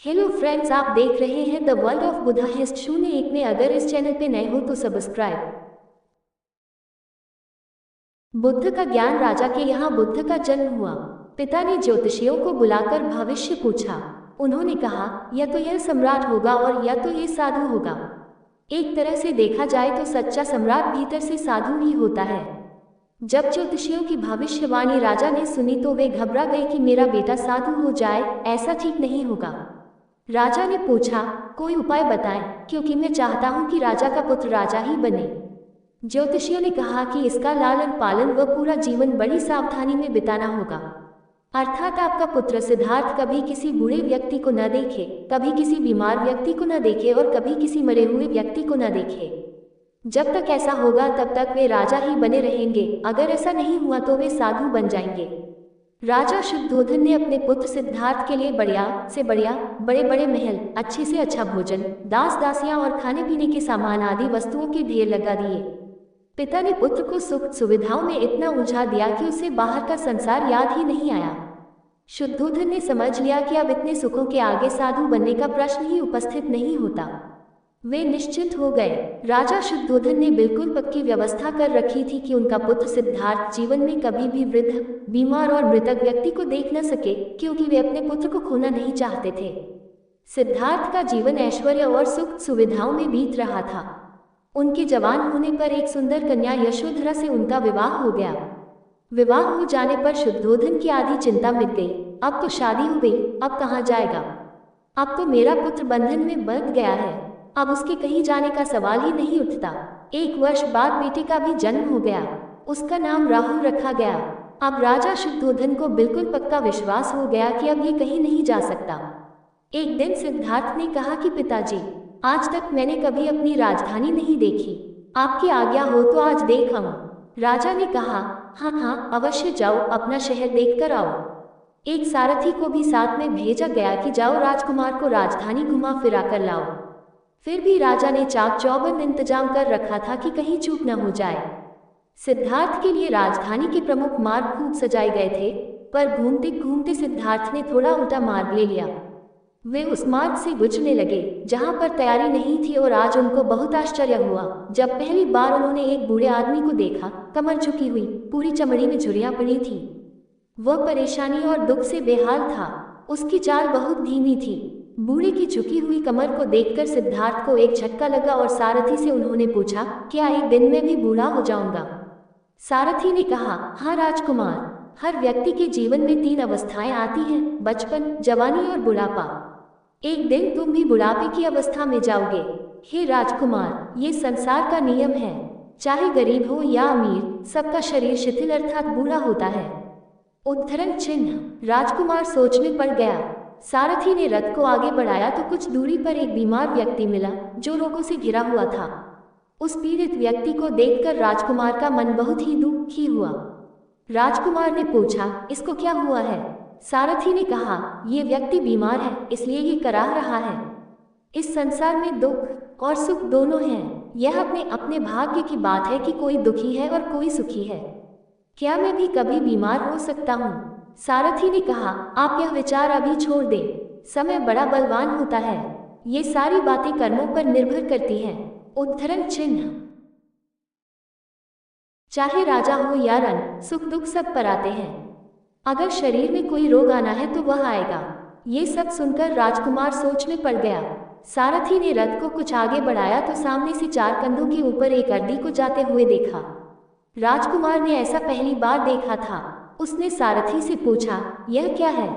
Hello friends, आप देख रहे हैं द वर्ल्ड ऑफ बुद्धा हिस्ट 01 में। अगर इस चैनल पे नए हो तो सब्सक्राइब। बुद्ध का ज्ञान राजा के यहाँ बुद्ध का जन्म हुआ। पिता ने ज्योतिषियों को बुलाकर भविष्य पूछा। उन्होंने कहा, या तो यह सम्राट होगा और या तो ये साधु होगा। एक तरह से देखा जाए तो सच्चा सम्राट भीतर से साधु ही होता है। जब ज्योतिषियों की भविष्यवाणी राजा ने सुनी तो वे घबरा गए कि मेरा बेटा साधु हो जाए, ऐसा ठीक नहीं होगा। राजा ने पूछा, कोई उपाय बताएं, क्योंकि मैं चाहता हूं कि राजा का पुत्र राजा ही बने। ज्योतिषियों ने कहा कि इसका लालन पालन व पूरा जीवन बड़ी सावधानी में बिताना होगा। अर्थात आपका पुत्र सिद्धार्थ कभी किसी बूढ़े व्यक्ति को न देखे, कभी किसी बीमार व्यक्ति को न देखे और कभी किसी मरे हुए व्यक्ति को न देखे। जब तक ऐसा होगा तब तक वे राजा ही बने रहेंगे। अगर ऐसा नहीं हुआ तो वे साधु बन जाएंगे। राजा शुद्धोधन ने अपने पुत्र सिद्धार्थ के लिए बढ़िया से बढ़िया, बड़े बड़े महल, अच्छे से अच्छा भोजन, दास दासियां और खाने पीने के सामान आदि वस्तुओं के ढेर लगा दिए। पिता ने पुत्र को सुख सुविधाओं में इतना उलझा दिया कि उसे बाहर का संसार याद ही नहीं आया। शुद्धोधन ने समझ लिया कि अब इतने सुखों के आगे साधु बनने का प्रश्न ही उपस्थित नहीं होता। वे निश्चिंत हो गए। राजा शुद्धोधन ने बिल्कुल पक्की व्यवस्था कर रखी थी कि उनका पुत्र सिद्धार्थ जीवन में कभी भी वृद्ध, बीमार और मृतक व्यक्ति को देख न सके, क्योंकि वे अपने पुत्र को खोना नहीं चाहते थे। सिद्धार्थ का जीवन ऐश्वर्य और सुख सुविधाओं में बीत रहा था। उनके जवान होने पर एक सुंदर कन्या यशोधरा से उनका विवाह हो गया। विवाह हो जाने पर शुद्धोधन की आधी चिंता मिट गई। अब तो शादी हो गई, अब कहाँ जाएगा? अब तो मेरा पुत्र बंधन में बंध गया है, अब उसके कहीं जाने का सवाल ही नहीं उठता। 1 वर्ष बाद बेटे का भी जन्म हो गया। उसका नाम राहुल रखा गया। अब राजा शुद्धोधन को बिल्कुल पक्का विश्वास हो गया कि अब ये कहीं नहीं जा सकता। एक दिन सिद्धार्थ ने कहा कि पिताजी, आज तक मैंने कभी अपनी राजधानी नहीं देखी, आपकी आज्ञा हो तो आज देख आऊं। राजा ने कहा, हाँ हाँ अवश्य जाओ, अपना शहर देख कर आओ। एक सारथी को भी साथ में भेजा गया कि जाओ राजकुमार को राजधानी घुमा फिरा कर लाओ। फिर भी राजा ने चाक चौबंद इंतजाम कर रखा था कि कहीं चूक न हो जाए। सिद्धार्थ के लिए राजधानी के प्रमुख मार्ग खूब सजाए गए थे, पर घूमते घूमते सिद्धार्थ ने थोड़ा उल्टा मार्ग ले लिया। वे उस मार्ग से गुजरने लगे जहां पर तैयारी नहीं थी और आज उनको बहुत आश्चर्य हुआ जब पहली बार उन्होंने एक बूढ़े आदमी को देखा। कमर झुकी हुई, पूरी चमड़ी में झुर्रियां पड़ी थी। वह परेशानी और दुख से बेहाल था। उसकी चाल बहुत धीमी थी। बूढ़े की झुकी हुई कमर को देखकर सिद्धार्थ को एक झटका लगा और सारथी से उन्होंने पूछा, क्या एक दिन में भी बूढ़ा हो जाऊंगा? सारथी ने कहा, हाँ राजकुमार, हर व्यक्ति के जीवन में 3 अवस्थाएं आती हैं, बचपन, जवानी और बुढ़ापा। एक दिन तुम भी बुढ़ापे की अवस्था में जाओगे। हे राजकुमार, ये संसार का नियम है, चाहे गरीब हो या अमीर, सबका शरीर शिथिल अर्थात बूढ़ा होता है। उद्धरण चिन्ह। राजकुमार सोच में पड़ गया। सारथी ने रथ को आगे बढ़ाया तो कुछ दूरी पर एक बीमार व्यक्ति मिला जो रोगों से घिरा हुआ था। उस पीड़ित व्यक्ति को देखकर राजकुमार का मन बहुत ही दुखी हुआ। राजकुमार ने पूछा, इसको क्या हुआ है? सारथी ने कहा, ये व्यक्ति बीमार है, इसलिए ये कराह रहा है। इस संसार में दुख और सुख दोनों हैं। यह अपने अपने भाग्य की बात है कि कोई दुखी है और कोई सुखी है। क्या मैं भी कभी बीमार हो सकता हूँ? सारथी ने कहा, आप यह विचार अभी छोड़ दें, समय बड़ा बलवान होता है। ये सारी बातें कर्मों पर निर्भर करती हैं। उद्धरण चिन्ह। चाहे राजा हो या रन, सुख दुख सब पर आते हैं। अगर शरीर में कोई रोग आना है तो वह आएगा। ये सब सुनकर राजकुमार सोच में पड़ गया। सारथी ने रथ को कुछ आगे बढ़ाया तो सामने से 4 कंधों के ऊपर एक अर्दी को जाते हुए देखा। राजकुमार ने ऐसा पहली बार देखा था। उसने सारथी से पूछा, यह क्या है?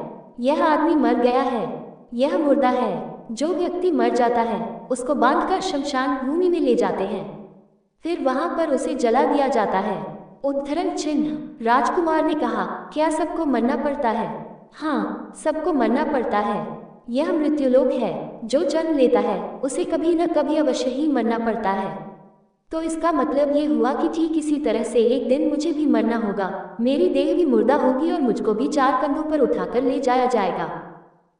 यह आदमी मर गया है, यह मुर्दा है। जो व्यक्ति मर जाता है उसको बांधकर शमशान भूमि में ले जाते हैं, फिर वहां पर उसे जला दिया जाता है। उद्धरण चिन्ह। राजकुमार ने कहा, क्या सबको मरना पड़ता है? हाँ, सबको मरना पड़ता है। यह मृत्युलोक है। जो जन्म लेता है उसे कभी न कभी अवश्य ही मरना पड़ता है। तो इसका मतलब ये हुआ कि ठीक इसी तरह से एक दिन मुझे भी मरना होगा। मेरी देह भी मुर्दा होगी और मुझको भी 4 कंधों पर उठाकर ले जाया जाएगा।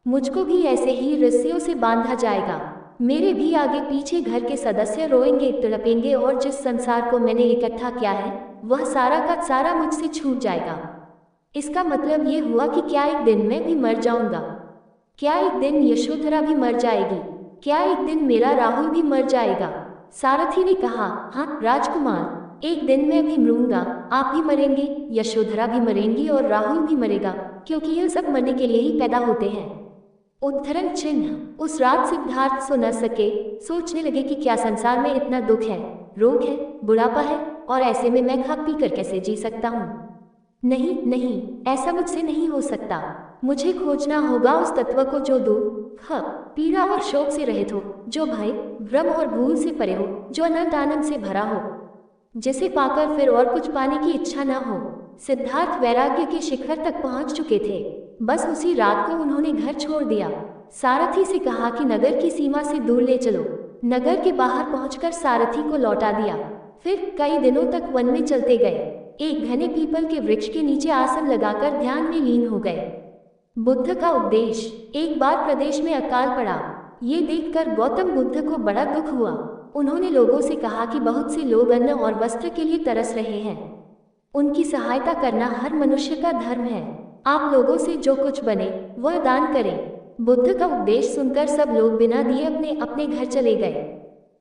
मुझको भी ऐसे ही रस्सियों से बांधा जाएगा। मेरे भी आगे पीछे घर के सदस्य रोएंगे, तड़पेंगे और जिस संसार को मैंने इकट्ठा किया है वह सारा का सारा मुझसे छूट जाएगा। इसका मतलब ये हुआ कि क्या एक दिन मैं भी मर जाऊंगा? क्या एक दिन यशोधरा भी मर जाएगी? क्या एक दिन मेरा राहुल भी मर जाएगा? सारथी ने कहा, हाँ राजकुमार, एक दिन मैं भी मरूंगा, आप भी मरेंगे, यशोधरा भी मरेंगी और राहुल भी मरेगा, क्योंकि यह सब मरने के लिए ही पैदा होते हैं। उद्धरण चिन्ह। उस रात सिद्धार्थ सो न सके, सोचने लगे कि क्या संसार में इतना दुख है, रोग है, बुढ़ापा है, और ऐसे में मैं खा पी कर कैसे जी सकता हूँ? नहीं नहीं, ऐसा मुझसे नहीं हो सकता। मुझे खोजना होगा उस तत्व को जो दुख, पीड़ा और शोक से रहित हो, जो भय, भ्रम और भूल से परे हो, जो अनंत आनंद से भरा हो, जिसे पाकर फिर और कुछ पाने की इच्छा न हो। सिद्धार्थ वैराग्य के शिखर तक पहुंच चुके थे। बस उसी रात को उन्होंने घर छोड़ दिया। सारथी से कहा कि नगर की सीमा से दूर ले चलो। नगर के बाहर पहुंचकर सारथी को लौटा दिया। फिर कई दिनों तक वन में चलते गए। एक घने पीपल के वृक्ष के नीचे आसन लगाकर ध्यान में लीन हो गए। बुद्ध का उपदेश। एक बार प्रदेश में अकाल पड़ा। ये देखकर गौतम बुद्ध को बड़ा दुख हुआ। उन्होंने लोगों से कहा कि बहुत से लोग अन्न और वस्त्र के लिए तरस रहे हैं। उनकी सहायता करना हर मनुष्य का धर्म है। आप लोगों से जो कुछ बने वह दान करें। बुद्ध का उपदेश सुनकर सब लोग बिना दिए अपने अपने घर चले गए।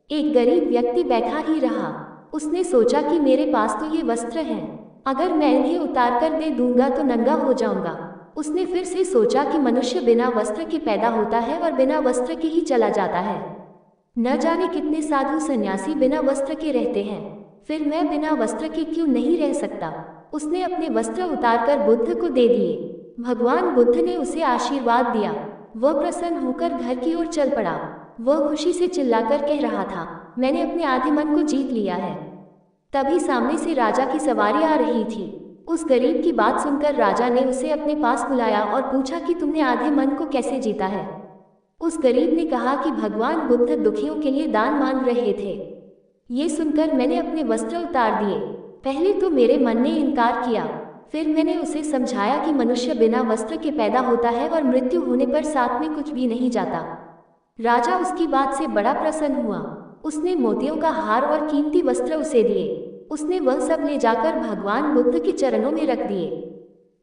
एक गरीब व्यक्ति बैठा ही रहा। उसने सोचा कि मेरे पास तो ये वस्त्र हैं, अगर मैं इन्हें उतार कर दे दूंगा तो नंगा हो जाऊंगा। उसने फिर से सोचा कि मनुष्य बिना वस्त्र के पैदा होता है और बिना वस्त्र के ही चला जाता है। न जाने कितने साधु सन्यासी बिना वस्त्र के रहते हैं, फिर मैं बिना वस्त्र के क्यों नहीं रह सकता? उसने अपने वस्त्र उतारकर बुद्ध को दे दिए। भगवान बुद्ध ने उसे आशीर्वाद दिया। वह प्रसन्न होकर घर की ओर चल पड़ा। वह खुशी से चिल्लाकर कह रहा था, मैंने अपने आधे मन को जीत लिया है। तभी सामने से राजा की सवारी आ रही थी। उस गरीब की बात सुनकर राजा ने उसे अपने पास बुलाया और पूछा कि तुमने आधे मन को कैसे जीता है? उस गरीब ने कहा कि भगवान बुद्ध दुखियों के लिए दान मांग रहे थे। ये सुनकर मैंने अपने वस्त्र उतार दिए। पहले तो मेरे मन ने इनकार किया, फिर मैंने उसे समझाया कि मनुष्य बिना वस्त्र के पैदा होता है और मृत्यु होने पर साथ में कुछ भी नहीं जाता। राजा उसकी बात से बड़ा प्रसन्न हुआ। उसने मोतियों का हार और कीमती वस्त्र उसे दिए। उसने वह सब ले जाकर भगवान बुद्ध के चरणों में रख दिए।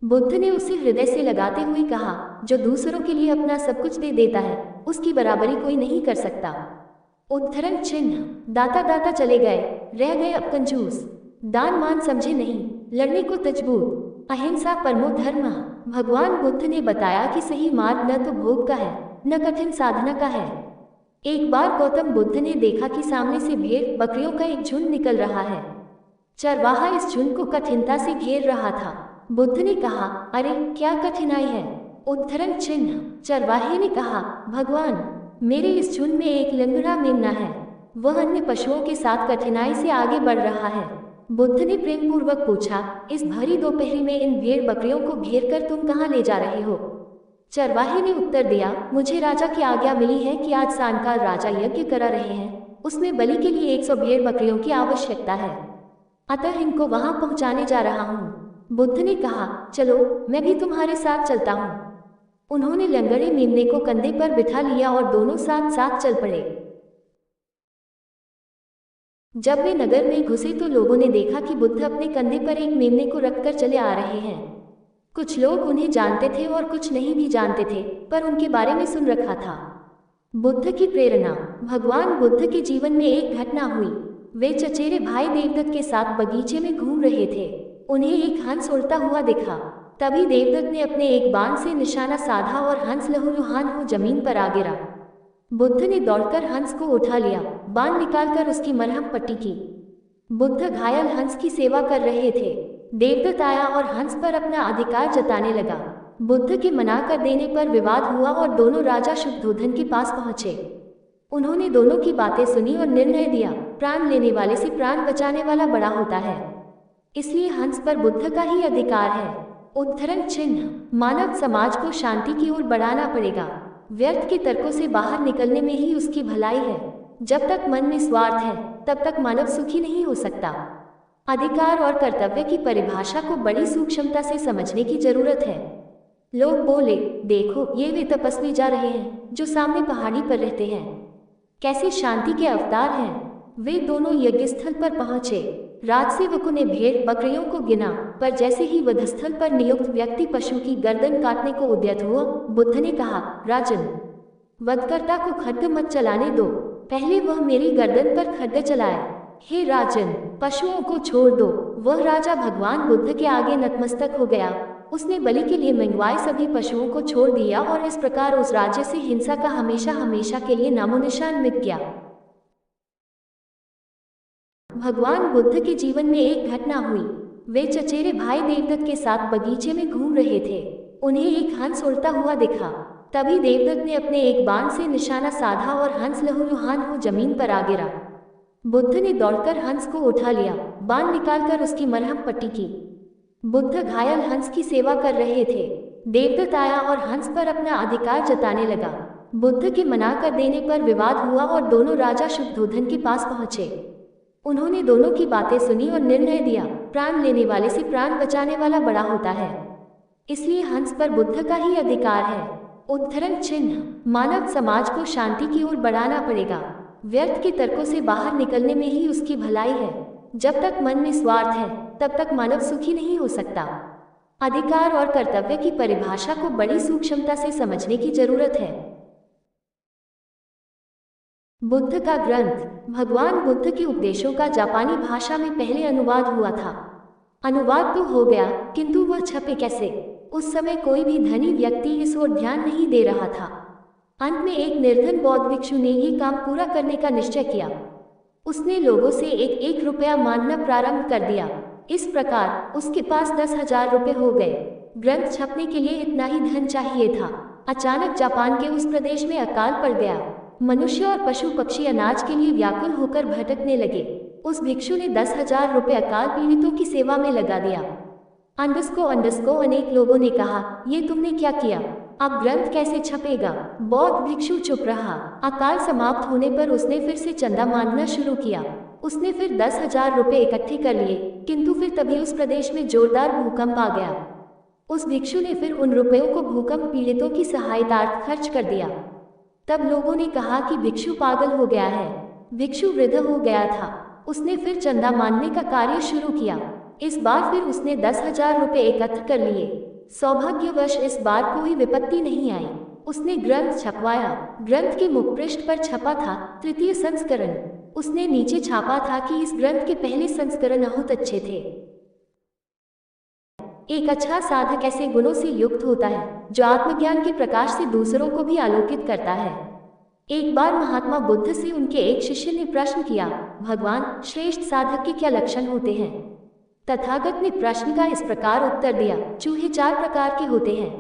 बुद्ध ने उसे हृदय से लगाते हुए कहा, जो दूसरों के लिए अपना सब कुछ दे देता है, उसकी बराबरी कोई नहीं कर सकता। उद्धरण चिन्ह। दाता दाता चले गए, रह गए अब कंजूस। दान मान समझे नहीं, लड़ने को तजबूत। अहिंसा परमो धर्म। भगवान बुद्ध ने बताया कि सही मार्ग न तो भोग का है, न कठिन साधना का है। एक बार गौतम बुद्ध ने देखा कि सामने से भेड़ बकरियों का एक झुंड निकल रहा है। चरवाहा इस झुंड को कठिनता से घेर रहा था। बुद्ध ने कहा, अरे क्या कठिनाई है? उद्धरण चिन्ह। चरवाहे ने कहा, भगवान, मेरे इस झुंड में एक लंगड़ा मेमना है। वह अन्य पशुओं के साथ कठिनाई से आगे बढ़ रहा है। बुद्ध ने प्रेम पूर्वक पूछा, इस भरी दोपहरी में इन भेड़ बकरियों को घेर कर तुम कहाँ ले जा रहे हो? चरवाहे ने उत्तर दिया, मुझे राजा की आज्ञा मिली है कि आज सायंकाल राजा यज्ञ करा रहे हैं, उसमें बलि के लिए 100 भेड़ बकरियों की आवश्यकता है, अतः इनको वहां पहुंचाने जा रहा हूँ। बुद्ध ने कहा, चलो मैं भी तुम्हारे साथ चलता हूँ। उन्होंने लंगड़े मेमने को कंधे पर बिठा लिया और दोनों साथ साथ चल पड़े। जब वे नगर में घुसे तो लोगों ने देखा कि बुद्ध अपने कंधे पर एक मेमने को रखकर चले आ रहे हैं। कुछ लोग उन्हें जानते थे और कुछ नहीं भी जानते थे, पर उनके बारे में सुन रखा था। बुद्ध की प्रेरणा। भगवान बुद्ध के जीवन में एक घटना हुई। वे चचेरे भाई देवदत्त के साथ बगीचे में घूम रहे थे। उन्हें एक हंस उड़ता हुआ दिखा। तभी देवदत्त ने अपने एक बाण से निशाना साधा और हंस लहूलुहान हो जमीन पर आ गिरा। बुद्ध ने दौड़कर हंस को उठा लिया, बाण निकालकर उसकी मरहम पट्टी की। बुद्ध घायल हंस की सेवा कर रहे थे। देवदत्त आया और हंस पर अपना अधिकार जताने लगा। बुद्ध के मना कर देने पर विवाद हुआ और दोनों राजा शुद्धोधन के पास पहुंचे। उन्होंने दोनों की बातें सुनी और निर्णय दिया, प्राण लेने वाले से प्राण बचाने वाला बड़ा होता है, इसलिए हंस पर बुद्ध का ही अधिकार है। उद्धरण चिन्ह। मानव समाज को शांति की ओर बढ़ाना पड़ेगा। व्यर्थ के तर्कों से बाहर निकलने में ही उसकी भलाई है। जब तक मन में स्वार्थ है तब तक मानव सुखी नहीं हो सकता। अधिकार और कर्तव्य की परिभाषा को बड़ी सूक्ष्मता से समझने की जरूरत है। लोग बोले, देखो ये वे तपस्वी जा रहे हैं जो सामने पहाड़ी पर रहते हैं, कैसे शांति के अवतार हैं। वे दोनों यज्ञस्थल पर पहुंचे। राजसेवकों ने भेड़ बकरियों को गिना, पर जैसे ही वधस्थल पर नियुक्त व्यक्ति पशु की गर्दन काटने को उद्यत हुआ, बुद्ध ने कहा, राजन, वधकर्ता को खड्ग मत चलाने दो, पहले वह मेरी गर्दन पर खड्ग चलाए। हे राजन, पशुओं को छोड़ दो। वह राजा भगवान बुद्ध के आगे नतमस्तक हो गया। उसने बलि के लिए मंगवाए सभी पशुओं को छोड़ दिया और इस प्रकार उस राज्य से हिंसा का हमेशा हमेशा के लिए नामोनिशान मिट गया। भगवान बुद्ध के जीवन में एक घटना हुई। वे चचेरे भाई देवदत्त के साथ बगीचे में घूम रहे थे। उन्हें एक हंस उड़ता हुआ दिखा। तभी देवदत्त ने अपने एक बाण से निशाना साधा और हंस लहूलुहान हो जमीन पर आ गिरा। बुद्ध ने दौड़कर हंस को उठा लिया, बाण निकालकर उसकी मरहम पट्टी की। बुद्ध घायल हंस की सेवा कर रहे थे। देवदत्त आया और हंस पर अपना अधिकार जताने लगा। बुद्ध के मना कर देने पर विवाद हुआ और दोनों राजा शुद्धोधन के पास पहुंचे। उन्होंने दोनों की बातें सुनी और निर्णय दिया, प्राण लेने वाले से प्राण बचाने वाला बड़ा होता है, इसलिए हंस पर बुद्ध का ही अधिकार है। उद्धरण चिन्ह, मानव समाज को शांति की ओर बढ़ाना पड़ेगा। व्यर्थ के तर्कों से बाहर निकलने में ही उसकी भलाई है। जब तक मन में स्वार्थ है, तब तक मानव सुखी नहीं हो सकता। अधिकार और कर्तव्य की परिभाषा को बड़ी सूक्ष्मता से समझने की जरूरत है। बुद्ध का ग्रंथ। भगवान बुद्ध के उपदेशों का जापानी भाषा में पहले अनुवाद हुआ था। अनुवाद तो हो गया, किंतु वह छपे कैसे? उस समय कोई भी धनी व्यक्ति इस ओर ध्यान नहीं दे रहा था। अंत में एक निर्धन बौद्ध भिक्षु ने ये काम पूरा करने का निश्चय किया। उसने लोगों से 1-1 रुपया मांगना प्रारंभ कर दिया। इस प्रकार उसके पास 10,000 रुपये हो गए। ग्रंथ छपने के लिए इतना ही धन चाहिए था। अचानक जापान के उस प्रदेश में अकाल पड़ गया। मनुष्य और पशु पक्षी अनाज के लिए व्याकुल होकर भटकने लगे। उस भिक्षु ने 10,000 रुपये अकाल पीड़ितों की सेवा में लगा दिया। अंडस्को अनेक लोगों ने कहा, ये तुमने क्या किया? अब ग्रंथ कैसे छपेगा? बौद्ध भिक्षु चुप रहा। अकाल समाप्त होने पर उसने फिर से चंदा मांगना शुरू किया। उसने फिर 10,000 रुपये इकट्ठे कर लिए, किंतु फिर तभी उस प्रदेश में जोरदार भूकंप आ गया। उस भिक्षु ने फिर उन रुपयों को भूकंप पीड़ितों की सहायतार्थ खर्च कर दिया। तब लोगों ने कहा कि भिक्षु पागल हो गया है। भिक्षु वृद्ध हो गया था। उसने फिर चंदा मांगने का कार्य शुरू किया। इस बार फिर उसने 10,000 रुपये एकत्र कर लिए। सौभाग्यवश इस बार कोई विपत्ति नहीं आई। उसने ग्रंथ छपवाया। ग्रंथ के मुखपृष्ठ पर छपा था 3य संस्करण। उसने नीचे छापा था कि इस ग्रंथ के पहले संस्करण बहुत अच्छे थे। एक अच्छा साधक ऐसे गुणों से युक्त होता है जो आत्मज्ञान के प्रकाश से दूसरों को भी आलोकित करता है। एक बार महात्मा बुद्ध से उनके एक शिष्य ने प्रश्न किया, भगवान, श्रेष्ठ साधक के क्या लक्षण होते हैं? तथागत ने प्रश्न का इस प्रकार उत्तर दिया, चूहे 4 प्रकार के होते हैं।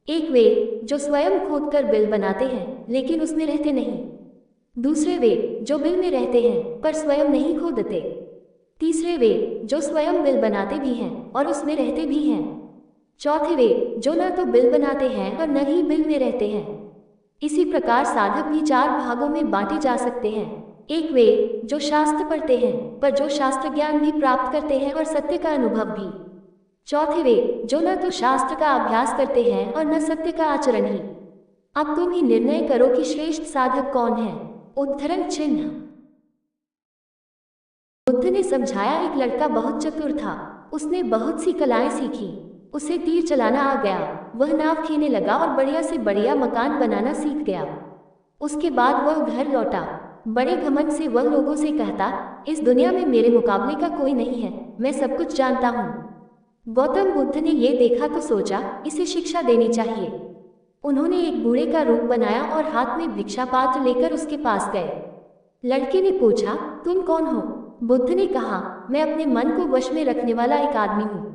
एक वे जो स्वयं खोदकर बिल बनाते हैं लेकिन उसमें रहते नहीं। दूसरे वे जो बिल में रहते हैं पर स्वयं नहीं खोदते। तीसरे वे जो स्वयं बिल बनाते भी हैं और उसमें रहते भी हैं। चौथे वे जो न तो बिल बनाते हैं और न ही बिल में रहते हैं। इसी प्रकार साधक भी 4 भागों में बांटे जा सकते हैं। एक वे जो शास्त्र पढ़ते हैं पर जो शास्त्र ज्ञान भी प्राप्त करते हैं और सत्य का अनुभव भी। चौथे वे जो न तो शास्त्र का अभ्यास करते हैं और न सत्य का आचरण ही। अब तुम ही निर्णय करो कि श्रेष्ठ साधक कौन है। उद्धरण चिन्ह। बुद्ध ने समझाया, एक लड़का बहुत चतुर था। उसने बहुत सी कलाएं सीखी। उसे तीर चलाना आ गया। वह नाव खेने लगा और बढ़िया से बढ़िया मकान बनाना सीख गया। उसके बाद वह घर लौटा। बड़े घमंड से वह लोगों से कहता, इस दुनिया में मेरे मुकाबले का कोई नहीं है, मैं सब कुछ जानता हूँ। गौतम बुद्ध ने ये देखा तो सोचा, इसे शिक्षा देनी चाहिए। उन्होंने एक बूढ़े का रूप बनाया और हाथ में भिक्षा पात्र लेकर उसके पास गए। लड़के ने पूछा, तुम कौन हो? बुद्ध ने कहा, मैं अपने मन को वश में रखने वाला एक आदमी हूँ।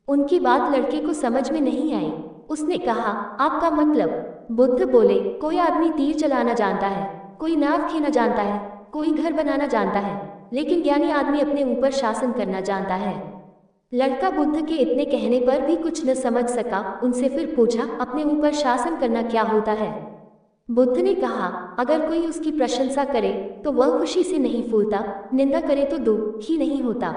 उनकी बात लड़के को समझ में नहीं आई। उसने कहा, आपका मतलब? बुद्ध बोले, कोई आदमी तीर चलाना जानता है, कोई नाव खेना जानता है, कोई घर बनाना जानता है, लेकिन ज्ञानी आदमी अपने ऊपर शासन करना जानता है। लड़का बुद्ध के इतने कहने पर भी कुछ न समझ सका। उनसे फिर पूछा, अपने ऊपर शासन करना क्या होता है? बुद्ध ने कहा, अगर कोई उसकी प्रशंसा करे तो वह खुशी से नहीं फूलता, निंदा करे तो दुख ही नहीं होता।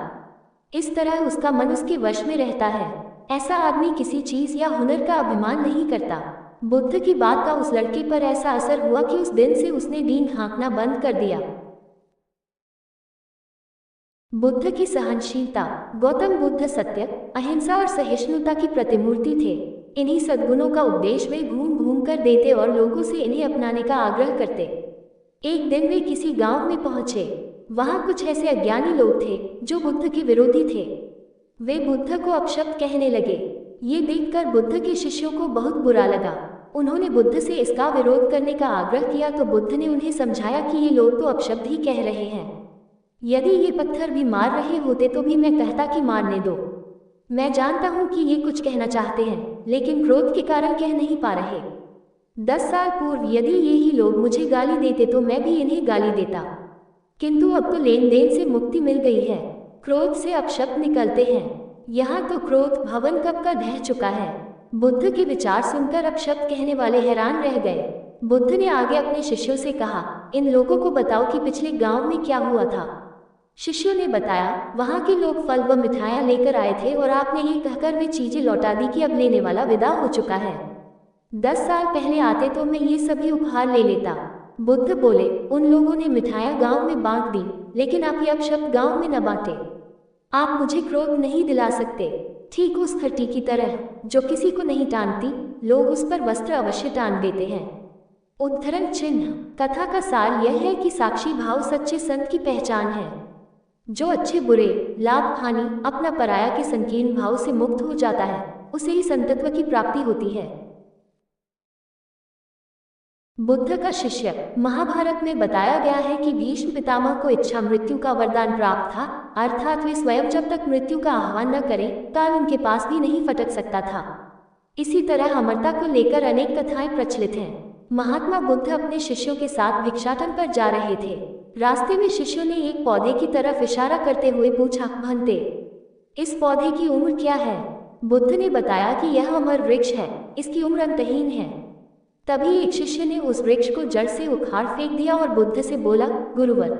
इस तरह उसका मन उसके वश में रहता है। ऐसा आदमी किसी चीज या हुनर का अभिमान नहीं करता। बुद्ध की बात का उस लड़के पर ऐसा असर हुआ कि उस दिन से उसने दीन हाँकना बंद कर दिया। बुद्ध की सहनशीलता। गौतम बुद्ध सत्य, अहिंसा और सहिष्णुता की प्रतिमूर्ति थे। इन्हीं सद्गुणों का उपदेश वे घूम घूम कर देते और लोगों से इन्हें अपनाने का आग्रह करते। एक दिन वे किसी गांव में पहुंचे। वहां कुछ ऐसे अज्ञानी लोग थे जो बुद्ध के विरोधी थे। वे बुद्ध को अपशब्द कहने लगे। ये देखकर बुद्ध के शिष्यों को बहुत बुरा लगा। उन्होंने बुद्ध से इसका विरोध करने का आग्रह किया तो बुद्ध ने उन्हें समझाया कि ये लोग तो अपशब्द ही कह रहे हैं। यदि ये पत्थर भी मार रहे होते तो भी मैं कहता कि मारने दो। मैं जानता हूं कि ये कुछ कहना चाहते हैं, लेकिन क्रोध के कारण कह नहीं पा रहे। 10 साल पूर्व यदि ये ही लोग मुझे गाली देते तो मैं भी इन्हें गाली देता, किंतु अब तो लेन देन से मुक्ति मिल गई है। क्रोध से अपशब्द निकलते हैं। यहाँ तो क्रोध भवन कब का ढह चुका है। बुद्ध के विचार सुनकर अपशब्द कहने वाले हैरान रह गए। बुद्ध ने आगे अपने शिष्यों से कहा, इन लोगों को बताओ कि पिछले गांव में क्या हुआ था। शिष्यों ने बताया, वहां के लोग फल व मिठाइयां लेकर आए थे और आपने ये कहकर वे चीजें लौटा दी कि अब लेने वाला विदा हो चुका है। 10 साल पहले आते तो मैं ये सभी उपहार ले लेता। बुद्ध बोले, उन लोगों ने मिठाइयां गांव में बांट दी, लेकिन आप ये अपशब्द गांव में न बांटे। आप मुझे क्रोध नहीं दिला सकते। ठीक उस खट्टी की तरह जो किसी को नहीं टानती, लोग उस पर वस्त्र अवश्य टान देते हैं। उद्धरण चिन्ह। कथा का सार यह है कि साक्षी भाव सच्चे संत की पहचान है। जो अच्छे बुरे, लाभ हानि, अपना पराया के संकीर्ण भाव से मुक्त हो जाता है, उसे ही संतत्व की प्राप्ति होती है। बुद्ध का शिष्य। महाभारत में बताया गया है कि भीष्म पितामह को इच्छा मृत्यु का वरदान प्राप्त था, अर्थात वे स्वयं जब तक मृत्यु का आह्वान न करें, काल उनके पास भी नहीं फटक सकता था। इसी तरह अमरता को लेकर अनेक कथाएं प्रचलित हैं। महात्मा बुद्ध अपने शिष्यों के साथ भिक्षाटन पर जा रहे थे। रास्ते में शिष्यों ने एक पौधे की तरफ इशारा करते हुए पूछा, भंते, इस पौधे की उम्र क्या है? बुद्ध ने बताया कि यह अमर वृक्ष है, इसकी उम्र अंतहीन है। तभी एक शिष्य ने उस वृक्ष को जड़ से उखाड़ फेंक दिया और बुद्ध से बोला, गुरुवर,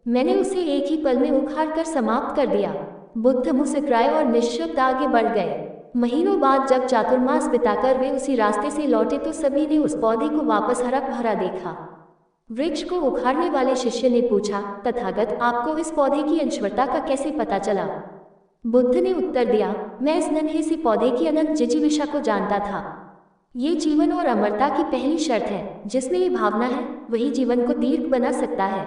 मैंने उसे एक ही पल में उखाड़ कर समाप्त कर दिया। बुद्ध मुस्कुराए और निश्शब्द आगे बढ़ गए। महीनों बाद जब चातुर्मास बिताकर वे उसी रास्ते से लौटे तो सभी ने उस पौधे को वापस हरा भरा देखा। वृक्ष को उखाड़ने वाले शिष्य ने पूछा, तथागत, आपको इस पौधे की अनश्वरता का कैसे पता चला? बुद्ध ने उत्तर दिया, मैं इस नन्हे से पौधे की अनंत जिजीविषा को जानता था। ये जीवन और अमरता की पहली शर्त है। जिसमें ये भावना है, वही जीवन को दीर्घ बना सकता है।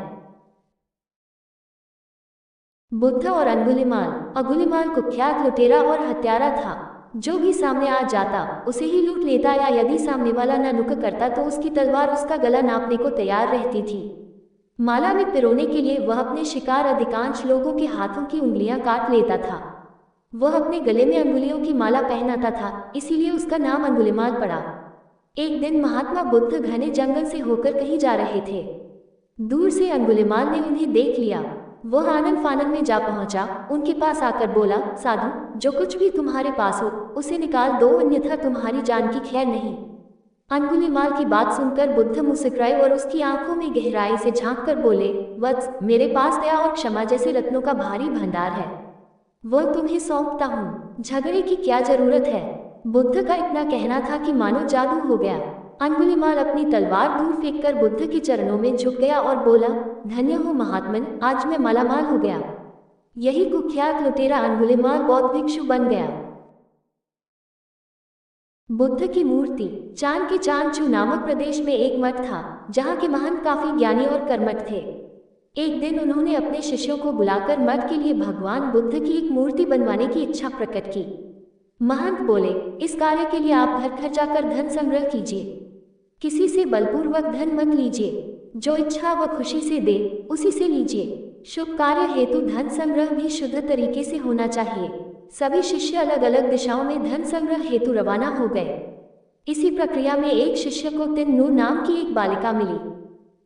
बुद्ध और अंगुलिमाल। अंगुलिमाल कुख्यात लुटेरा और हत्यारा था। जो भी सामने आ जाता उसे ही लूट लेता, या यदि सामने वाला न नुक करता तो उसकी तलवार उसका गला नापने को तैयार रहती थी। माला में पिरोने के लिए वह अपने शिकार अधिकांश लोगों के हाथों की उंगलियां काट लेता था। वह अपने गले में अंगुलियों की माला पहनाता था, इसीलिए उसका नाम अंगुलिमाल पड़ा। एक दिन महात्मा बुद्ध घने जंगल से होकर कहीं जा रहे थे। दूर से अंगुलिमाल ने उन्हें देख लिया। वह आनन फानन में जा पहुंचा, उनके पास आकर बोला, साधु, जो कुछ भी तुम्हारे पास हो उसे निकाल दो, अन्यथा तुम्हारी जान की खैर नहीं। अंगुलिमाल की बात सुनकर बुद्ध मुस्कुराए और उसकी आंखों में गहराई से झांक कर बोले, वत्स, मेरे पास दया और क्षमा जैसे रत्नों का भारी भंडार है, वह तुम्हें सौंपता हूँ। झगड़े की क्या जरूरत है? बुद्ध का इतना कहना था कि मानो जादू हो गया। अंगुलिमाल अपनी तलवार दूर फेंककर बुद्ध के चरणों में झुक गया और बोला, धन्य हो महात्मन, आज मैं मालामाल हो गया। यही कुख्यात लुटेरा अंगुलिमाल बौद्ध भिक्षु बन गया। बुद्ध की मूर्ति। चान के चांगचू नामक प्रदेश में एक मठ था, जहाँ के महंत काफी ज्ञानी और कर्मठ थे। एक दिन उन्होंने अपने शिष्यों को बुलाकर मठ के लिए भगवान बुद्ध की एक मूर्ति बनवाने की इच्छा प्रकट की। महंत बोले, इस कार्य के लिए आप घर घर जाकर धन संग्रह कीजिए। किसी से बलपूर्वक धन मत लीजिए, जो इच्छा व खुशी से दे उसी से लीजिए। शुभ कार्य हेतु धन संग्रह भी शुद्ध तरीके से होना चाहिए। सभी शिष्य अलग अलग दिशाओं में धन संग्रह हेतु रवाना हो गए। इसी प्रक्रिया में एक शिष्य को तिन्नू नाम की एक बालिका मिली।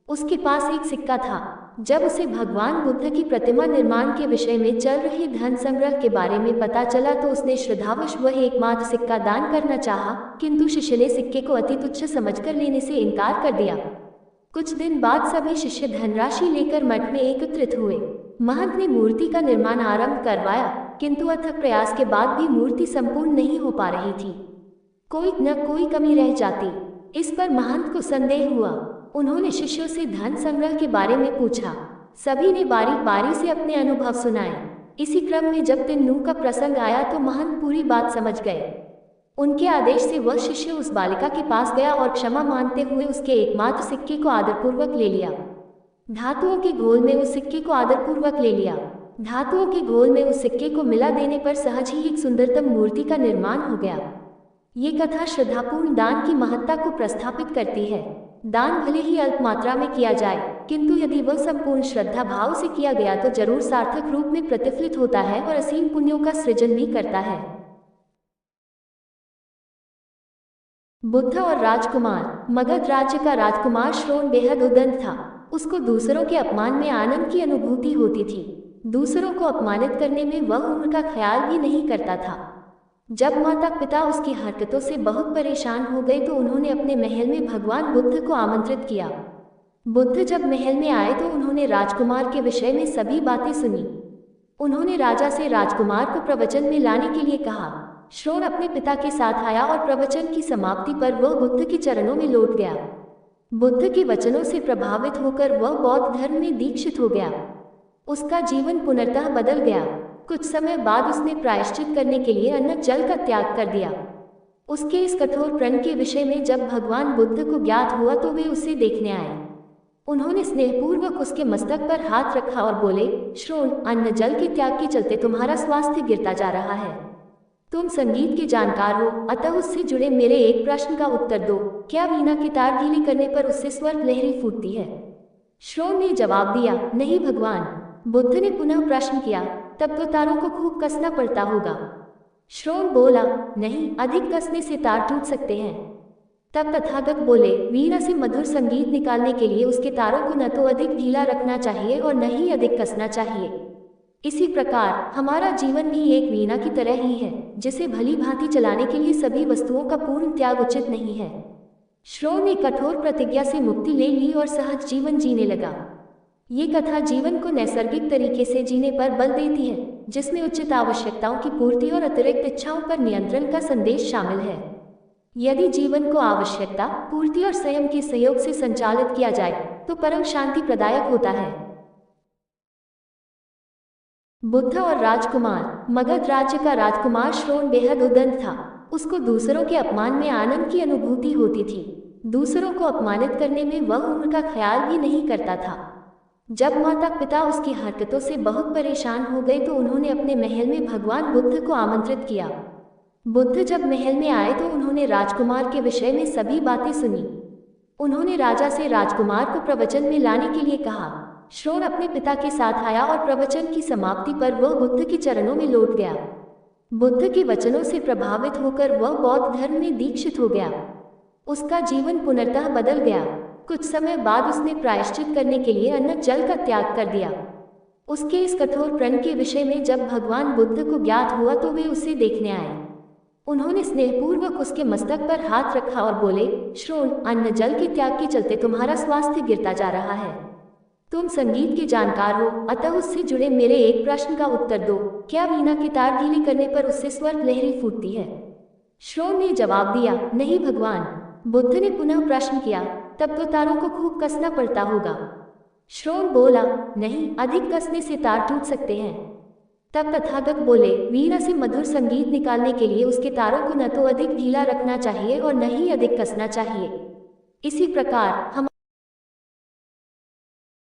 उसके पास एक सिक्का था। जब उसे भगवान बुद्ध की प्रतिमा निर्माण के विषय में चल रही धन संग्रह के बारे में पता चला तो उसने श्रद्धावश वह एकमात्र सिक्का दान करना चाहा, किंतु शिष्य ने सिक्के को अति तुच्छ समझकर लेने से इनकार कर दिया। कुछ दिन बाद सभी शिष्य धनराशि लेकर मठ में एकत्रित हुए। महंत ने मूर्ति का निर्माण आरंभ करवाया, किंतु अथक प्रयास के बाद भी मूर्ति संपूर्ण नहीं हो पा रही थी। कोई न कोई कमी रह जाती। इस पर महंत को संदेह हुआ। उन्होंने शिष्यों से धन संग्रह के बारे में पूछा। सभी ने बारी बारी से अपने अनुभव सुनाए। इसी क्रम में जब तिन्नू का प्रसंग आया तो महंत पूरी बात समझ गए। उनके आदेश से वह शिष्य उस बालिका के पास गया और क्षमा मांगते हुए उसके एकमात्र सिक्के को आदरपूर्वक ले लिया। धातुओं के घोल में उस सिक्के को आदरपूर्वक ले लिया। धातुओं के घोल में उस सिक्के को मिला देने पर सहज ही एक सुंदरतम मूर्ति का निर्माण हो गया। ये कथा श्रद्धापूर्ण दान की महत्ता को प्रस्थापित करती है। दान भले ही अल्प मात्रा में किया जाए, किंतु यदि वह संपूर्ण श्रद्धा भाव से किया गया तो जरूर सार्थक रूप में प्रतिफलित होता है और असीम पुण्यों का सृजन भी करता है। बुद्ध और राजकुमार। मगध राज्य का राजकुमार श्रोण बेहद उद्दंड था। उसको दूसरों के अपमान में आनंद की अनुभूति होती थी। दूसरों को अपमानित करने में वह उनका ख्याल भी नहीं करता था। जब माता पिता उसकी हरकतों से बहुत परेशान हो गए तो उन्होंने अपने महल में भगवान बुद्ध को आमंत्रित किया। बुद्ध जब महल में आए तो उन्होंने राजकुमार के विषय में सभी बातें सुनी। उन्होंने राजा से राजकुमार को प्रवचन में लाने के लिए कहा। श्रोण अपने पिता के साथ आया और प्रवचन की समाप्ति पर वह बुद्ध के चरणों में लौट गया। बुद्ध के वचनों से प्रभावित होकर वह बौद्ध धर्म में दीक्षित हो गया। उसका जीवन पुनर्तः बदल गया। कुछ समय बाद उसने प्रायश्चित करने के लिए अन्न जल का त्याग कर दिया। उसके इस कठोर प्रण के विषय में जब भगवान बुद्ध को ज्ञात हुआ तो वे उसे देखने आए। उन्होंने स्नेहपूर्वक उसके मस्तक पर हाथ रखा और बोले, श्रोण, अन्न जल के त्याग के चलते तुम्हारा स्वास्थ्य गिरता जा रहा है। तुम संगीत के जानकार हो, अतः उससे जुड़े मेरे एक प्रश्न का उत्तर दो। क्या वीणा की तार गीली करने पर उससे स्वर लहरी फूटती है? श्रोण ने जवाब दिया, नहीं भगवान। बुद्ध ने पुनः प्रश्न किया, तब तो तारों को खूब कसना पड़ता होगा। श्रोण बोला, नहीं, अधिक कसने से तार टूट सकते हैं। तब तथागत बोले, वीणा से मधुर संगीत निकालने के लिए उसके तारों को न तो अधिक ढीला रखना चाहिए और न ही अधिक कसना चाहिए। इसी प्रकार हमारा जीवन भी एक वीणा की तरह ही है, जिसे भली भांति चलाने के लिए सभी वस्तुओं का पूर्ण त्याग उचित नहीं है। श्रोण ने कठोर प्रतिज्ञा से मुक्ति ले ली और सहज जीवन जीने लगा। ये कथा जीवन को नैसर्गिक तरीके से जीने पर बल देती है, जिसमें उचित आवश्यकताओं की पूर्ति और अतिरिक्त इच्छाओं पर नियंत्रण का संदेश शामिल है। यदि जीवन को आवश्यकता, पूर्ति और संयम के सहयोग से संचालित किया जाए तो परम शांति प्रदायक होता है। बुद्ध और राजकुमार। मगध राज्य का राजकुमार श्रोण बेहद उद्दंड था। उसको दूसरों के अपमान में आनंद की अनुभूति होती थी। दूसरों को अपमानित करने में वह उनका ख्याल भी नहीं करता था। जब माता पिता उसकी हरकतों से बहुत परेशान हो गए तो उन्होंने अपने महल में भगवान बुद्ध को आमंत्रित किया। बुद्ध जब महल में आए तो उन्होंने राजकुमार के विषय में सभी बातें सुनी। उन्होंने राजा से राजकुमार को प्रवचन में लाने के लिए कहा। श्रोण अपने पिता के साथ आया और प्रवचन की समाप्ति पर वह बुद्ध के चरणों में लौट गया। बुद्ध के वचनों से प्रभावित होकर वह बौद्ध धर्म में दीक्षित हो गया। उसका जीवन पुनर्तः बदल गया। कुछ समय बाद उसने प्रायश्चित करने के लिए अन्न जल का त्याग कर दिया। उसके इस कठोर प्रण के विषय में जब भगवान बुद्ध को ज्ञात हुआ तो वे उसे देखने आए। उन्होंने स्नेहपूर्वक उसके मस्तक पर हाथ रखा और बोले, श्रोण, अन्न जल के त्याग के चलते तुम्हारा स्वास्थ्य गिरता जा रहा है। तुम संगीत के जानकार हो, अतः उससे जुड़े मेरे एक प्रश्न का उत्तर दो। क्या वीणा की तार गीली करने पर उससे स्वर लहरी फूटती है? श्रोण ने जवाब दिया, नहीं भगवान। बुद्ध ने पुनः प्रश्न किया, तब तो तारों को खूब कसना पड़ता होगा। श्रोण बोला, नहीं, अधिक कसने से तार टूट सकते हैं। तब तथागत बोले, वीणा से मधुर संगीत निकालने के लिए उसके तारों को न तो अधिक ढीला रखना चाहिए और न ही अधिक कसना चाहिए। इसी प्रकार हम